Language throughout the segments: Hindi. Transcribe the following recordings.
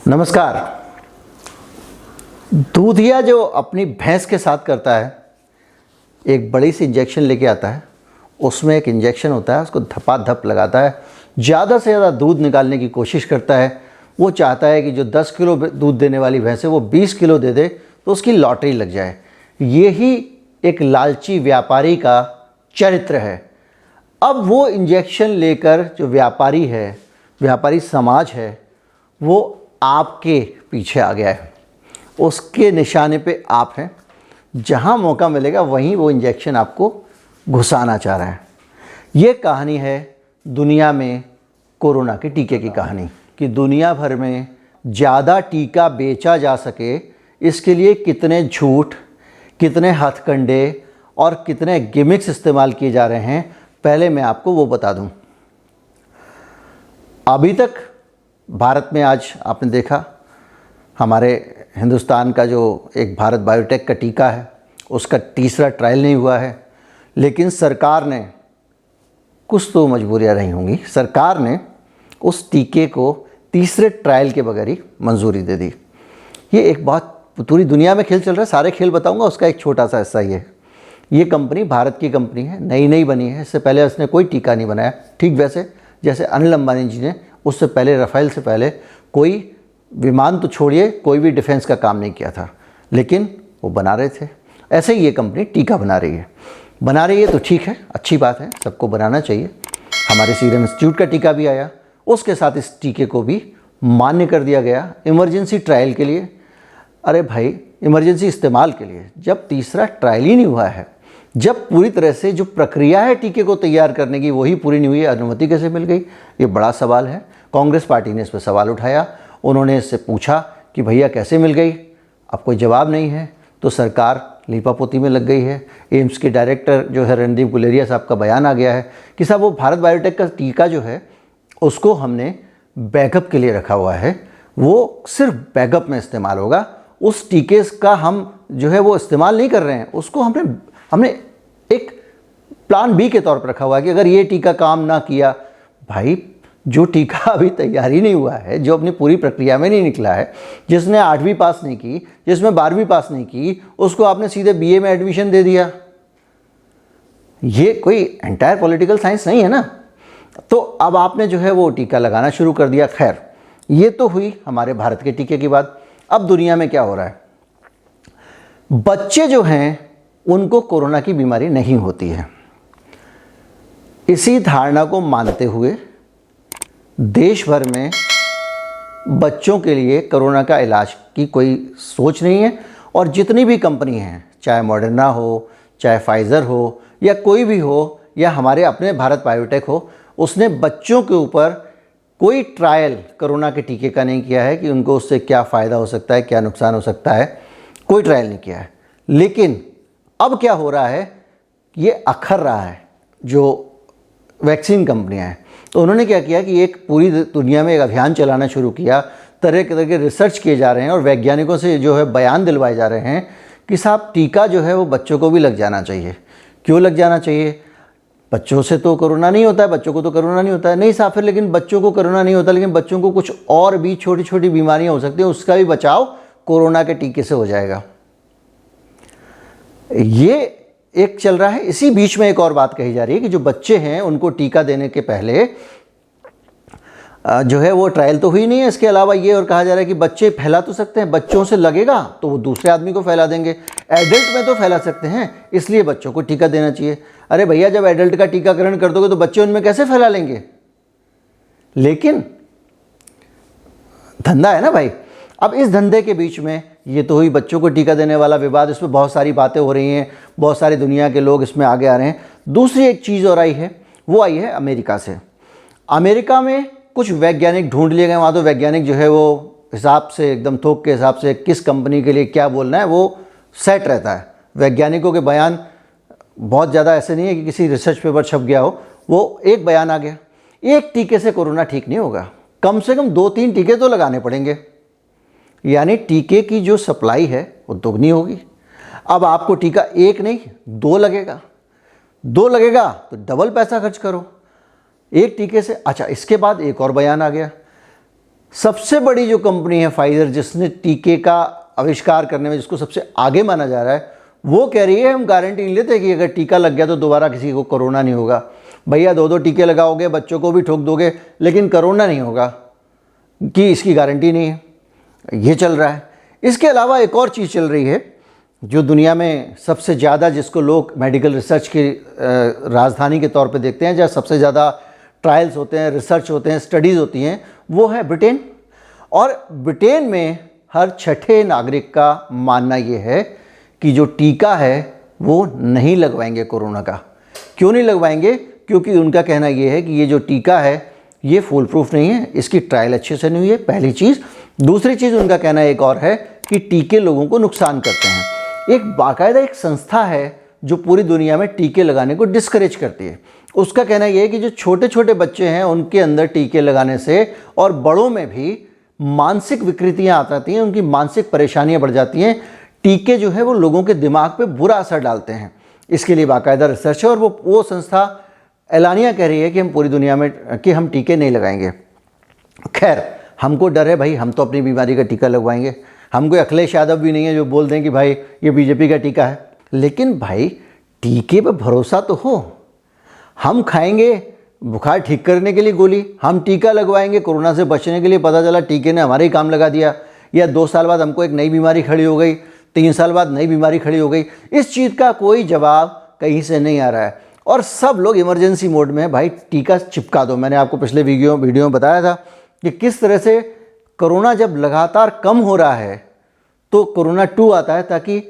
नमस्कार। दूधिया जो अपनी भैंस के साथ करता है, एक बड़ी सी इंजेक्शन लेके आता है, उसमें एक इंजेक्शन होता है, उसको धपाधप लगाता है, ज़्यादा से ज़्यादा दूध निकालने की कोशिश करता है। वो चाहता है कि जो 10 किलो दूध देने वाली भैंस है वो 20 किलो दे दे तो उसकी लॉटरी लग जाए। यही एक लालची व्यापारी का चरित्र है। अब वो इंजेक्शन लेकर जो व्यापारी है, व्यापारी समाज है, वो आपके पीछे आ गया है। उसके निशाने पे आप हैं। जहाँ मौका मिलेगा वहीं वो इंजेक्शन आपको घुसाना चाह रहा है। ये कहानी है दुनिया में कोरोना के टीके की कहानी, कि दुनिया भर में ज़्यादा टीका बेचा जा सके, इसके लिए कितने झूठ, कितने हथकंडे और कितने गिमिक्स इस्तेमाल किए जा रहे हैं। पहले मैं आपको वो बता दूं। अभी तक भारत में, आज आपने देखा, हमारे हिंदुस्तान का जो एक भारत बायोटेक का टीका है उसका तीसरा ट्रायल नहीं हुआ है। लेकिन सरकार ने, कुछ तो मजबूरियां रही होंगी, सरकार ने उस टीके को तीसरे ट्रायल के बगैर ही मंजूरी दे दी। ये एक बहुत पूरी दुनिया में खेल चल रहा है। सारे खेल बताऊंगा, उसका एक छोटा सा हिस्सा ये कंपनी भारत की कंपनी है, नई बनी है। इससे पहले उसने कोई टीका नहीं बनाया। ठीक वैसे जैसे अनिल अंबानी जी ने उससे पहले, राफेल से पहले, कोई विमान तो छोड़िए, कोई भी डिफेंस का काम नहीं किया था, लेकिन वो बना रहे थे। ऐसे ही ये कंपनी टीका बना रही है तो ठीक है, अच्छी बात है, सबको बनाना चाहिए। हमारे सीरम इंस्टीट्यूट का टीका भी आया, उसके साथ इस टीके को भी मान्य कर दिया गया इमरजेंसी ट्रायल के लिए। अरे भाई, इमरजेंसी इस्तेमाल के लिए जब तीसरा ट्रायल ही नहीं हुआ है, जब पूरी तरह से जो प्रक्रिया है टीके को तैयार करने की वही पूरी नहीं हुई, अनुमति कैसे मिल गई? ये बड़ा सवाल है। कांग्रेस पार्टी ने इस पर सवाल उठाया। उन्होंने इससे पूछा कि भैया कैसे मिल गई? अब कोई जवाब नहीं है तो सरकार लीपापोती में लग गई है। एम्स के डायरेक्टर जो है रणदीप गुलेरिया साहब का बयान आ गया है कि साहब वो भारत बायोटेक का टीका जो है उसको हमने बैकअप के लिए रखा हुआ है, वो सिर्फ बैकअप में इस्तेमाल होगा। उस टीके का हम जो है वो इस्तेमाल नहीं कर रहे हैं, उसको हमने एक प्लान बी के तौर पर रखा हुआ है कि अगर ये टीका काम ना किया, भाई जो टीका अभी तैयार ही नहीं हुआ है, जो अपनी पूरी प्रक्रिया में नहीं निकला है, जिसने 8वीं पास नहीं की, जिसमें 12वीं पास नहीं की, उसको आपने सीधे बीए में एडमिशन दे दिया। ये कोई एंटायर पॉलिटिकल साइंस नहीं है ना। तो अब आपने जो है वो टीका लगाना शुरू कर दिया। खैर, ये तो हुई हमारे भारत के टीके की बात। अब दुनिया में क्या हो रहा है? बच्चे जो हैं उनको कोरोना की बीमारी नहीं होती है। इसी धारणा को मानते हुए देश भर में बच्चों के लिए कोरोना का इलाज की कोई सोच नहीं है। और जितनी भी कंपनी हैं, चाहे मॉडर्ना हो, चाहे फाइज़र हो, या कोई भी हो, या हमारे अपने भारत बायोटेक हो, उसने बच्चों के ऊपर कोई ट्रायल कोरोना के टीके का नहीं किया है कि उनको उससे क्या फ़ायदा हो सकता है, क्या नुकसान हो सकता है। कोई ट्रायल नहीं किया है। लेकिन अब क्या हो रहा है, ये अखर रहा है जो वैक्सीन कंपनियां हैं। तो उन्होंने क्या किया कि एक पूरी दुनिया में एक अभियान चलाना शुरू किया। तरह के रिसर्च किए जा रहे हैं और वैज्ञानिकों से जो है बयान दिलवाए जा रहे हैं कि साहब टीका जो है वो बच्चों को भी लग जाना चाहिए। क्यों लग जाना चाहिए? बच्चों से तो कोरोना नहीं होता है, बच्चों को तो कोरोना नहीं होता है। नहीं साहब, फिर लेकिन बच्चों को कोरोना नहीं होता, लेकिन बच्चों को कुछ और भी छोटी छोटी बीमारियाँ हो सकती हैं, उसका भी बचाव कोरोना के टीके से हो जाएगा। ये एक चल रहा है। इसी बीच में एक और बात कही जा रही है कि जो बच्चे हैं उनको टीका देने के पहले जो है वो ट्रायल तो हुई नहीं है। इसके अलावा ये और कहा जा रहा है कि बच्चे फैला तो सकते हैं, बच्चों से लगेगा तो वो दूसरे आदमी को फैला देंगे। एडल्ट में तो फैला सकते हैं, इसलिए बच्चों को टीका देना चाहिए। अरे भैया, जब एडल्ट का टीकाकरण कर दोगे तो बच्चे उनमें कैसे फैला लेंगे? लेकिन धंधा है ना भाई। अब इस धंधे के बीच में ये तो हुई बच्चों को टीका देने वाला विवाद, इस पर बहुत सारी बातें हो रही हैं, बहुत सारी दुनिया के लोग इसमें आगे आ रहे हैं। दूसरी एक चीज़ और आई है, वो आई है अमेरिका से। अमेरिका में कुछ वैज्ञानिक ढूंढ लिए गए। वहाँ तो वैज्ञानिक जो है वो हिसाब से, एकदम थोक के हिसाब से, किस कंपनी के लिए क्या बोलना है वो सेट रहता है। वैज्ञानिकों के बयान बहुत ज़्यादा ऐसे नहीं है कि किसी रिसर्च पेपर छप गया हो। वो एक बयान आ गया, एक टीके से कोरोना ठीक नहीं होगा, कम से कम 2-3 टीके तो लगाने पड़ेंगे। यानी टीके की जो सप्लाई है वो दोगुनी होगी। अब आपको टीका एक नहीं 2 लगेगा, 2 लगेगा तो डबल पैसा खर्च करो एक टीके से। अच्छा, इसके बाद एक और बयान आ गया, सबसे बड़ी जो कंपनी है फाइजर, जिसने टीके का आविष्कार करने में जिसको सबसे आगे माना जा रहा है, वो कह रही है हम गारंटी नहीं लेते कि अगर टीका लग गया तो दोबारा किसी को कोरोना नहीं होगा। भैया 2-2 टीके लगाओगे, बच्चों को भी ठोक दोगे, लेकिन कोरोना नहीं होगा कि इसकी गारंटी नहीं है। ये चल रहा है। इसके अलावा एक और चीज़ चल रही है जो दुनिया में सबसे ज़्यादा, जिसको लोग मेडिकल रिसर्च की राजधानी के तौर पे देखते हैं, जहाँ सबसे ज़्यादा ट्रायल्स होते हैं, रिसर्च होते हैं, स्टडीज़ होती हैं, वो है ब्रिटेन। और ब्रिटेन में हर छठे नागरिक का मानना ये है कि जो टीका है वो नहीं लगवाएंगे कोरोना का। क्यों नहीं लगवाएंगे? क्योंकि उनका कहना ये है कि ये जो टीका है ये फुल प्रूफ नहीं है, इसकी ट्रायल अच्छे से नहीं हुई है, पहली चीज़। दूसरी चीज़ उनका कहना एक और है कि टीके लोगों को नुकसान करते हैं। एक बाकायदा एक संस्था है जो पूरी दुनिया में टीके लगाने को डिस्करेज करती है। उसका कहना यह है कि जो छोटे छोटे बच्चे हैं उनके अंदर टीके लगाने से और बड़ों में भी मानसिक विकृतियाँ आ जाती हैं, उनकी मानसिक परेशानियाँ बढ़ जाती हैं। टीके जो है वो लोगों के दिमाग पे बुरा असर डालते हैं। इसके लिए बाकायदा रिसर्च है और वो संस्था एलानिया कह रही है कि हम पूरी दुनिया में कि हम टीके नहीं लगाएंगे। खैर, हमको डर है भाई, हम तो अपनी बीमारी का टीका लगवाएंगे। हम कोई अखिलेश यादव भी नहीं है जो बोल दें कि भाई ये बीजेपी का टीका है। लेकिन भाई टीके पर भरोसा तो हो। हम खाएंगे बुखार ठीक करने के लिए गोली, हम टीका लगवाएंगे कोरोना से बचने के लिए, पता चला टीके ने हमारे ही काम लगा दिया, या 2 साल बाद हमको एक नई बीमारी खड़ी हो गई, 3 साल बाद नई बीमारी खड़ी हो गई। इस चीज़ का कोई जवाब कहीं से नहीं आ रहा है और सब लोग इमरजेंसी मोड में भाई टीका चिपका दो। मैंने आपको पिछले वीडियो में बताया था कि किस तरह से कोरोना जब लगातार कम हो रहा है तो कोरोना 2 आता है, ताकि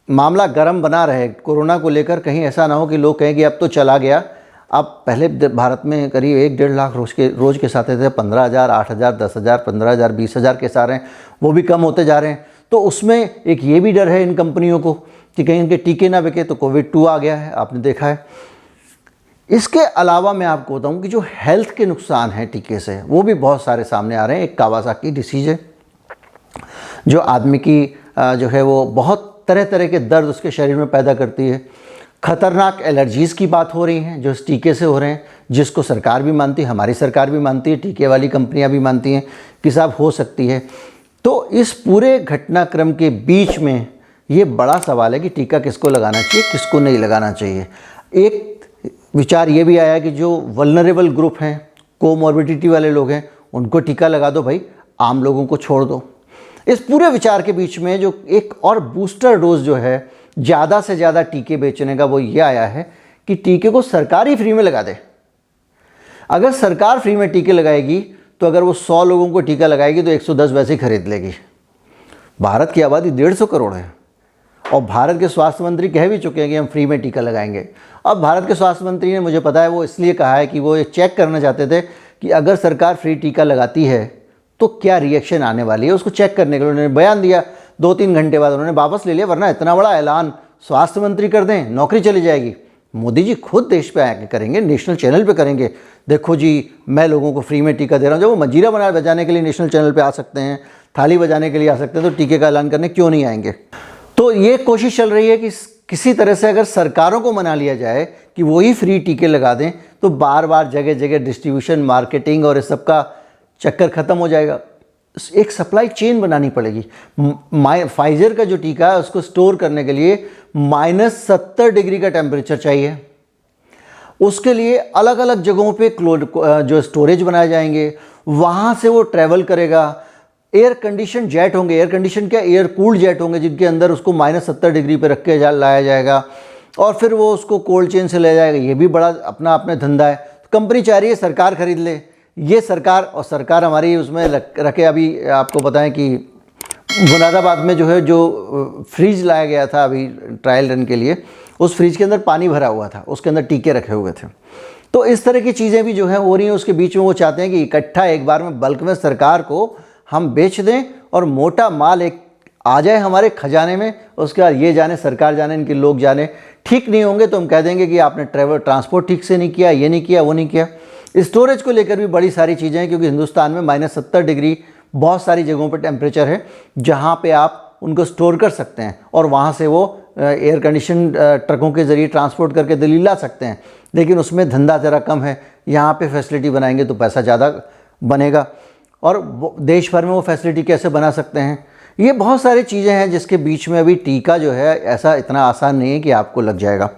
मामला गर्म बना रहे कोरोना को लेकर। कहीं ऐसा ना हो कि लोग कहें कि अब तो चला गया। अब पहले भारत में करीब 1-1.5 लाख रोज़ के साथ थे, 15,000, 8,000, 10,000, 15,000, 20,000 केस आ रहे हैं, वो भी कम होते जा रहे हैं। तो उसमें एक ये भी डर है इन कंपनियों को कि कहीं इनके टीके ना बिके तो कोविड 2 आ गया है, आपने देखा है। इसके अलावा मैं आपको बताऊं कि जो हेल्थ के नुकसान हैं टीके से, वो भी बहुत सारे सामने आ रहे हैं। एक कावासाकी डिसीज है जो आदमी की जो है वो बहुत तरह तरह के दर्द उसके शरीर में पैदा करती है। खतरनाक एलर्जीज़ की बात हो रही हैं जो इस टीके से हो रहे हैं, जिसको सरकार भी मानती है, हमारी सरकार भी मानती है, टीके वाली कंपनियां भी मानती हैं कि साहब हो सकती है। तो इस पूरे घटनाक्रम के बीच में ये बड़ा सवाल है कि टीका किसको लगाना चाहिए, किसको नहीं लगाना चाहिए। एक विचार ये भी आया कि जो वल्नरेबल ग्रुप हैं, कोमॉर्बिडिटी वाले लोग हैं, उनको टीका लगा दो भाई, आम लोगों को छोड़ दो। इस पूरे विचार के बीच में जो एक और बूस्टर डोज जो है ज़्यादा से ज़्यादा टीके बेचने का, वो ये आया है कि टीके को सरकार ही फ्री में लगा दे। अगर सरकार फ्री में टीके लगाएगी तो अगर वो 100 लोगों को टीका लगाएगी तो 110 वैसे ही खरीद लेगी। भारत की आबादी 150 करोड़ है और भारत के स्वास्थ्य मंत्री कह भी चुके हैं कि हम फ्री में टीका लगाएंगे। अब भारत के स्वास्थ्य मंत्री ने, मुझे पता है, वो इसलिए कहा है कि वो ये चेक करना चाहते थे कि अगर सरकार फ्री टीका लगाती है तो क्या रिएक्शन आने वाली है, उसको चेक करने के लिए उन्होंने बयान दिया। 2-3 घंटे बाद उन्होंने वापस ले लिया, वरना इतना बड़ा ऐलान स्वास्थ्य मंत्री कर दें नौकरी चली जाएगी। मोदी जी खुद देश पे आके करेंगे, नेशनल चैनल पे करेंगे, देखो जी मैं लोगों को फ्री में टीका दे रहा हूँ। जब वो मंजीरा बजाने के लिए नेशनल चैनल पे आ सकते हैं, थाली बजाने के लिए आ सकते हैं, तो टीके का ऐलान करने क्यों नहीं आएंगे। तो ये कोशिश चल रही है कि किसी तरह से अगर सरकारों को मना लिया जाए कि वो ही फ्री टीके लगा दें, तो बार बार जगह जगह डिस्ट्रीब्यूशन, मार्केटिंग और इस सब का चक्कर ख़त्म हो जाएगा। एक सप्लाई चेन बनानी पड़ेगी। फाइजर का जो टीका है उसको स्टोर करने के लिए -70 डिग्री का टेम्परेचर चाहिए। उसके लिए अलग अलग जगहों पे जो स्टोरेज बनाए जाएंगे, वहाँ से वो ट्रैवल करेगा। एयर कंडीशन जेट होंगे, एयर कंडीशन क्या, एयर कूल्ड जेट होंगे, जिनके अंदर उसको -70 डिग्री पे रख के लाया जाएगा और फिर वो उसको कोल्ड चेन से ले जाएगा। ये भी बड़ा अपना धंधा है। कंपनी चाह रही है सरकार खरीद ले, ये सरकार, और सरकार हमारी उसमें रखे। अभी आपको बताएं कि मुरादाबाद में जो फ्रिज लाया गया था अभी ट्रायल रन के लिए, उस फ्रिज के अंदर पानी भरा हुआ था, उसके अंदर टीके रखे हुए थे। तो इस तरह की चीज़ें भी जो हैं हो रही हैं। उसके बीच में वो चाहते हैं कि इकट्ठा एक बार में बल्क में सरकार को हम बेच दें और मोटा माल एक आ जाए हमारे खजाने में। उसके बाद ये जाने, सरकार जाने, इनके लोग जाने। ठीक नहीं होंगे तो हम कह देंगे कि आपने ट्रांसपोर्ट ठीक से नहीं किया, ये नहीं किया, वो नहीं किया। स्टोरेज को लेकर भी बड़ी सारी चीज़ें हैं, क्योंकि हिंदुस्तान में -70 डिग्री बहुत सारी जगहों पर टेम्परेचर है जहाँ पे आप उनको स्टोर कर सकते हैं और वहाँ से वो एयर कंडीशन ट्रकों के ज़रिए ट्रांसपोर्ट करके दिल्ली ला सकते हैं। लेकिन उसमें धंधा ज़रा कम है। यहाँ पे फैसिलिटी बनाएंगे तो पैसा ज़्यादा बनेगा। और देश भर में वो फैसिलिटी कैसे बना सकते हैं। ये बहुत सारी चीज़ें हैं जिसके बीच में अभी टीका जो है ऐसा इतना आसान नहीं है कि आपको लग जाएगा।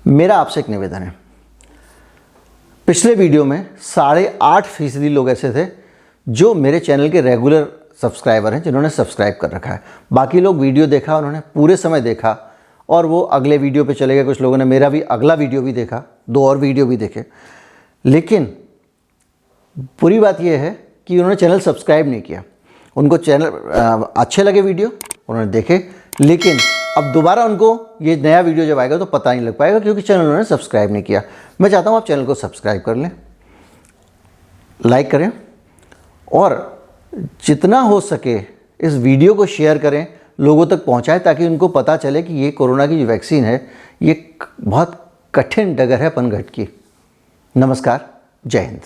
मेरा आपसे एक निवेदन है, पिछले वीडियो में 8.5% लोग ऐसे थे जो मेरे चैनल के रेगुलर सब्सक्राइबर हैं, जिन्होंने सब्सक्राइब कर रखा है। बाकी लोग वीडियो देखा, उन्होंने पूरे समय देखा और वो अगले वीडियो पे चले गए। कुछ लोगों ने मेरा भी अगला वीडियो भी देखा, 2 और वीडियो भी देखे, लेकिन बुरी बात यह है कि उन्होंने चैनल सब्सक्राइब नहीं किया। उनको चैनल अच्छे लगे वीडियो, उन्होंने देखे, लेकिन अब दोबारा उनको ये नया वीडियो जब आएगा तो पता नहीं लग पाएगा क्योंकि चैनल उन्होंने सब्सक्राइब नहीं किया। मैं चाहता हूँ आप चैनल को सब्सक्राइब कर लें, लाइक करें और जितना हो सके इस वीडियो को शेयर करें, लोगों तक पहुँचाएं, ताकि उनको पता चले कि ये कोरोना की जो वैक्सीन है ये बहुत कठिन डगर है पनघट की। नमस्कार, जय हिंद।